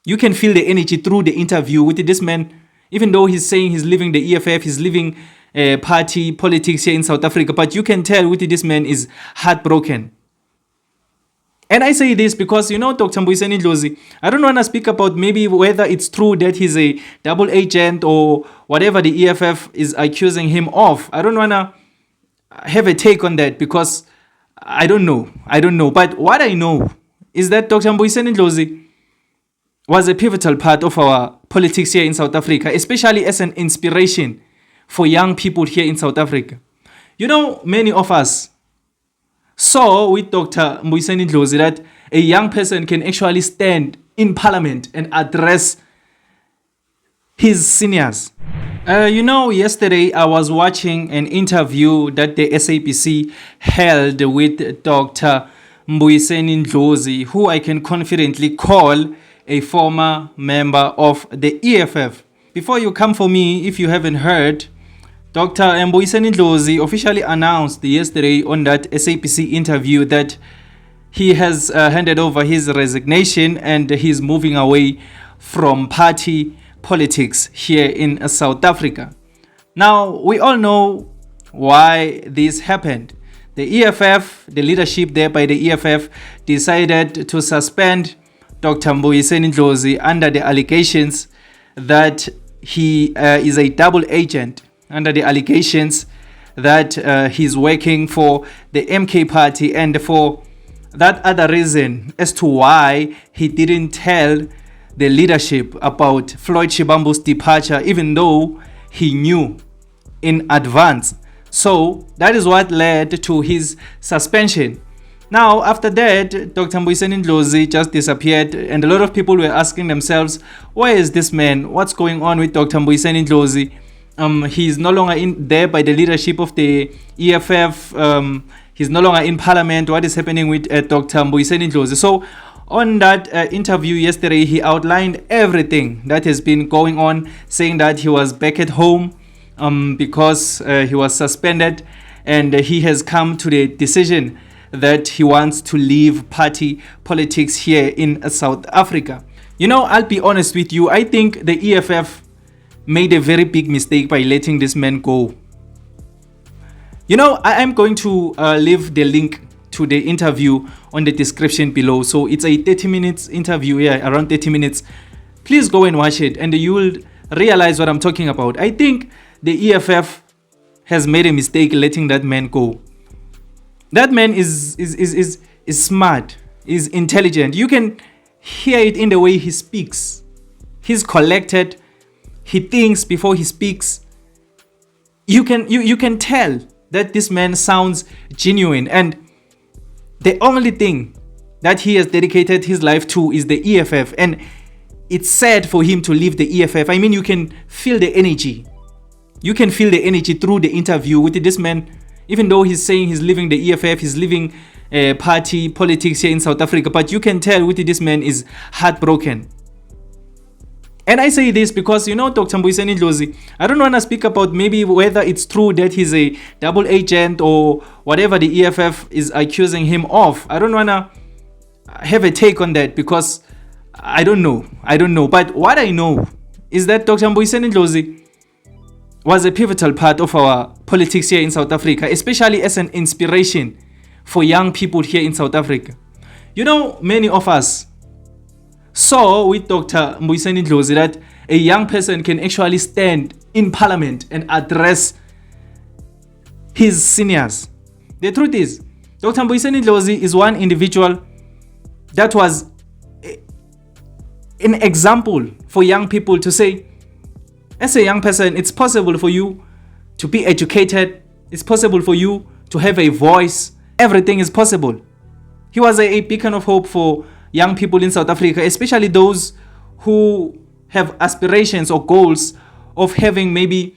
You can feel the energy through the interview with this man, even though he's saying he's leaving the EFF, he's leaving party politics here in South Africa, but you can tell with this man is heartbroken. And I say this because, Dr. Mbuyiseni Ndlozi, I don't want to speak about maybe whether it's true that he's a double agent or whatever the EFF is accusing him of. I don't want to have a take on that because I don't know. But what I know is that Dr. Mbuyiseni Ndlozi was a pivotal part of our politics here in South Africa, especially as an inspiration for young people here in South Africa. Many of us saw with Dr. Mbuyiseni Ndlozi that a young person can actually stand in parliament and address his seniors. Yesterday I was watching an interview that the SABC held with Dr. Mbuyiseni Ndlozi, who I can confidently call a former member of the EFF. Before you come for me, if you haven't heard, Dr. Mbuyiseni Ndlozi officially announced yesterday on that SABC interview that he has handed over his resignation and he's moving away from party politics here in South Africa. Now, we all know why this happened. The EFF, the leadership there by the EFF, decided to suspend Dr. Mbuyiseni Ndlozi under the allegations that he is a double agent, under the allegations that he's working for the MK party, and for that other reason as to why he didn't tell the leadership about Floyd Shivambu's departure, even though he knew in advance. So that is what led to his suspension. Now, after that, Dr. Mbuyiseni Ndlozi just disappeared, and a lot of people were asking themselves, where is this man? What's going on with Dr. Mbuyiseni Ndlozi? He's no longer in there by the leadership of the EFF. He's no longer in parliament. What is happening with Dr. Mbuyiseni Ndlozi? So on that interview yesterday, he outlined everything that has been going on, saying that he was back at home because he was suspended, and he has come to the decision that he wants to leave party politics here in South Africa. I'll be honest with you. I think the EFF made a very big mistake by letting this man go. I am going to leave the link to the interview on the description below. So it's a 30 minutes interview, around 30 minutes. Please go and watch it and you will realize what I'm talking about. I think the EFF has made a mistake letting that man go. That man is smart, is intelligent. You can hear it in the way he speaks. He's collected. He thinks before he speaks. You can tell that this man sounds genuine, and the only thing that he has dedicated his life to is the EFF, and it's sad for him to leave the EFF. I mean, you can feel the energy. You can feel the energy through the interview with this man, even though he's saying he's leaving the EFF, he's leaving party politics here in South Africa, but you can tell with this man is heartbroken. And I say this because, Dr. Mbuyiseni Ndlozi, I don't want to speak about maybe whether it's true that he's a double agent or whatever the EFF is accusing him of. I don't want to have a take on that because I don't know. But what I know is that Dr. Mbuyiseni Ndlozi was a pivotal part of our politics here in South Africa, especially as an inspiration for young people here in South Africa. Many of us saw with Dr. Mbuyiseni Ndlozi that a young person can actually stand in parliament and address his seniors. The truth is, Dr. Mbuyiseni Ndlozi is one individual that was an example for young people to say, as a young person, it's possible for you to be educated. It's possible for you to have a voice. Everything is possible. He was a beacon of hope for young people in South Africa, especially those who have aspirations or goals of having maybe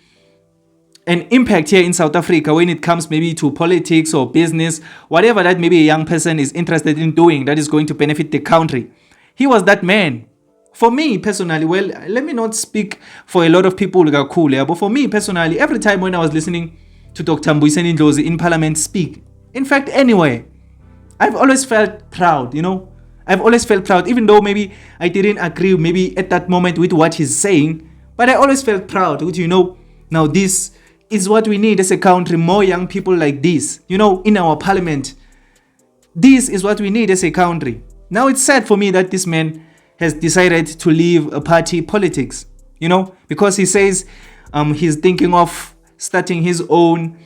an impact here in South Africa when it comes maybe to politics or business, whatever that maybe a young person is interested in doing that is going to benefit the country. He was that man. For me personally, well, let me not speak for a lot of people who are cool, but for me personally, every time when I was listening to Dr. Mbuyiseni Ndlozi in parliament speak, in fact, anywhere, I've always felt proud, I've always felt proud, even though maybe I didn't agree maybe at that moment with what he's saying, but I always felt proud. Now this is what we need as a country, more young people like this, in our parliament. This is what we need as a country. Now it's sad for me that this man has decided to leave party politics, because he says he's thinking of starting his own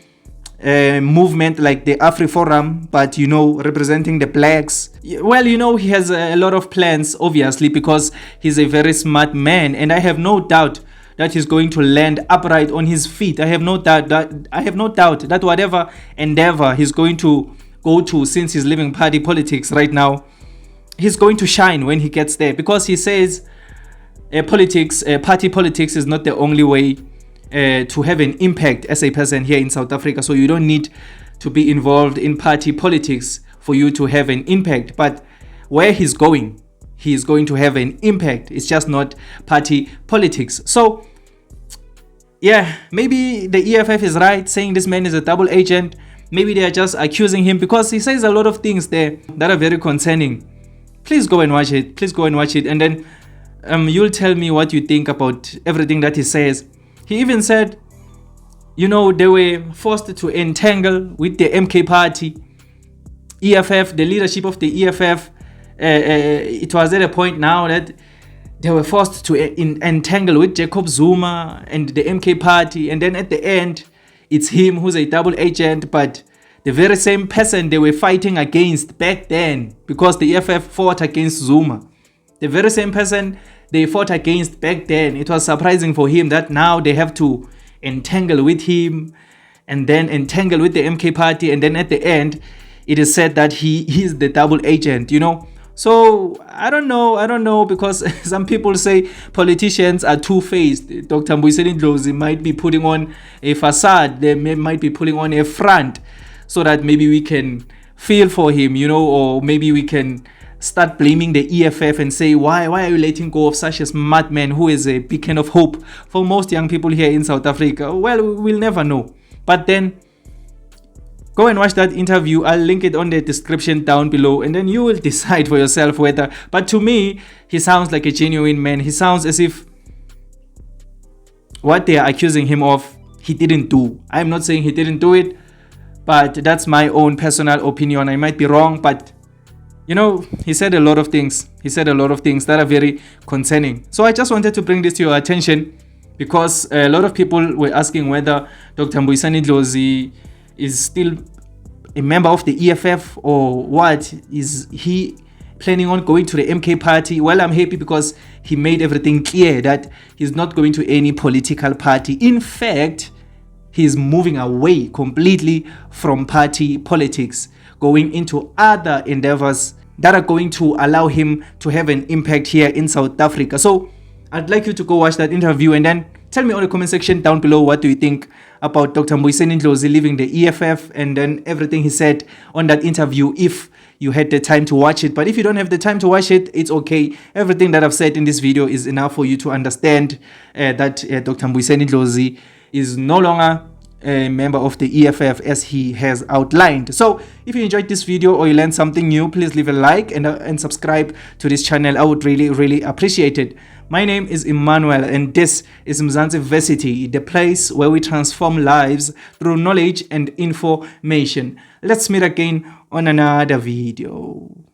movement like the Afri Forum, but representing the blacks. Well, he has a lot of plans, obviously, because he's a very smart man, and I have no doubt that he's going to land upright on his feet. I have no doubt that whatever endeavor he's going to go to, since he's leaving party politics right now, he's going to shine when he gets there, because he says party politics is not the only way to have an impact as a person here in South Africa. So you don't need to be involved in party politics for you to have an impact. But where he's going to have an impact. It's just not party politics. So yeah, maybe the EFF is right saying this man is a double agent. Maybe they are just accusing him, because he says a lot of things there that are very concerning. Please go and watch it. And then you'll tell me what you think about everything that he says. He even said, they were forced to entangle with the MK party, EFF, the leadership of the EFF. It was at a point now that they were forced to entangle with Jacob Zuma and the MK party. And then at the end, it's him who's a double agent, but the very same person they were fighting against back then, because the EFF fought against Zuma. The very same person they fought against back then. It was surprising for him that now they have to entangle with him and then entangle with the MK party. And then at the end, it is said that he's the double agent, So I don't know, because some people say politicians are two-faced. Dr. Mbuyiseni Ndlozi might be putting on a facade. They might be putting on a front so that maybe we can feel for him, or maybe we can start blaming the EFF and say, why are you letting go of such a smart man who is a beacon of hope for most young people here in South Africa? Well, we'll never know. But then go and watch that interview. I'll link it on the description down below, and then you will decide for yourself whether. But to me, he sounds like a genuine man. He sounds as if what they are accusing him of, he didn't do. I'm not saying he didn't do it, but that's my own personal opinion. I might be wrong, but he said a lot of things. He said a lot of things that are very concerning. So I just wanted to bring this to your attention, because a lot of people were asking whether Dr. Mbuyiseni Ndlozi is still a member of the EFF or what. Is he planning on going to the MK party? Well, I'm happy because he made everything clear that he's not going to any political party. In fact, he's moving away completely from party politics, going into other endeavors that are going to allow him to have an impact here in South Africa. So I'd like you to go watch that interview and then tell me on the comment section down below, what do you think about Dr. Mbuyiseni Ndlozi leaving the EFF and then everything he said on that interview, if you had the time to watch it. But if you don't have the time to watch it, it's okay. Everything that I've said in this video is enough for you to understand that Dr. Mbuyiseni Ndlozi is no longer a member of the EFF as he has outlined. So if you enjoyed this video or you learned something new, please leave a like and subscribe to this channel. I would really appreciate it. My name is Emmanuel and this is Mzansi Versity, the place where we transform lives through knowledge and information. Let's meet again on another video.